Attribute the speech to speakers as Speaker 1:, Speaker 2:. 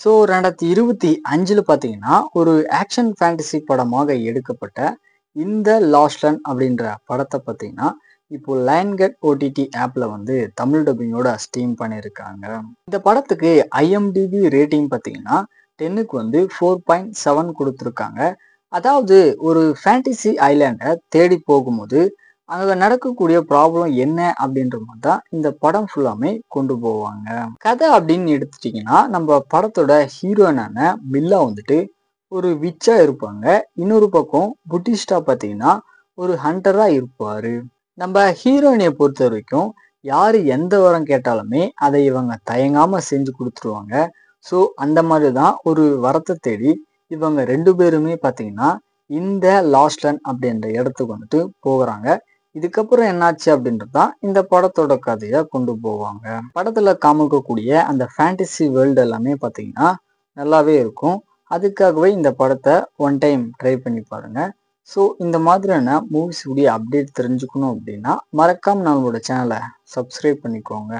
Speaker 1: So 2025 பார்த்தீங்கன்னா ஒரு action fantasy படமாக எடுக்கப்பட்ட இந்த லாஸ்ட் அப்படின்ற படத்தை பார்த்தீங்கன்னா இப்போ லைன்கட் ஓடிடி ஆப்ல வந்து தமிழ் டப்பிங்கோட ஸ்ட்ரீம் பண்ணியிருக்காங்க. இந்த படத்துக்கு ஐஎம்டிபி ரேட்டிங் பார்த்தீங்கன்னா 10க்கு வந்து 4.7 கொடுத்துருக்காங்க. அதாவது ஒரு ஃபேண்டசி ஐலாண்டை தேடி போகும்போது அங்க நடக்கக்கூடிய ப்ராப்ளம் என்ன அப்படின்ற மாதிரி தான் இந்த படம் ஃபுல்லாமே கொண்டு போவாங்க. கதை அப்படின்னு எடுத்துட்டீங்கன்னா நம்ம படத்தோட ஹீரோயினான மில்லா வந்துட்டு ஒரு விச்சா இருப்பாங்க. இன்னொரு பக்கம் புட்டிஸ்டா பார்த்தீங்கன்னா ஒரு ஹண்டரா இருப்பாரு. நம்ம ஹீரோயினை பொறுத்த வரைக்கும் யாரு எந்த வரம் கேட்டாலுமே அதை இவங்க தயங்காம செஞ்சு கொடுத்துருவாங்க. ஸோ அந்த மாதிரி தான் ஒரு வரத்தை தேடி இவங்க 2 பேருமே பார்த்தீங்கன்னா இந்த லாஸ்ட்லன் அப்படின்ற இடத்துக்கு வந்துட்டு போகிறாங்க. இதுக்கப்புறம் என்னாச்சு அப்படின்றது தான் இந்த படத்தோட கதையை கொண்டு போவாங்க. படத்துல காமிக்கக்கூடிய அந்த ஃபேண்டசி வேர்ல்டு எல்லாமே பார்த்தீங்கன்னா நல்லாவே இருக்கும். அதுக்காகவே இந்த படத்தை ஒன் டைம் ட்ரை பண்ணி பாருங்க. ஸோ இந்த மாதிரியான மூவிஸ் உடைய அப்டேட் தெரிஞ்சுக்கணும் அப்படின்னா மறக்காம நம்மளோட சேனலை சப்ஸ்கிரைப் பண்ணிக்கோங்க.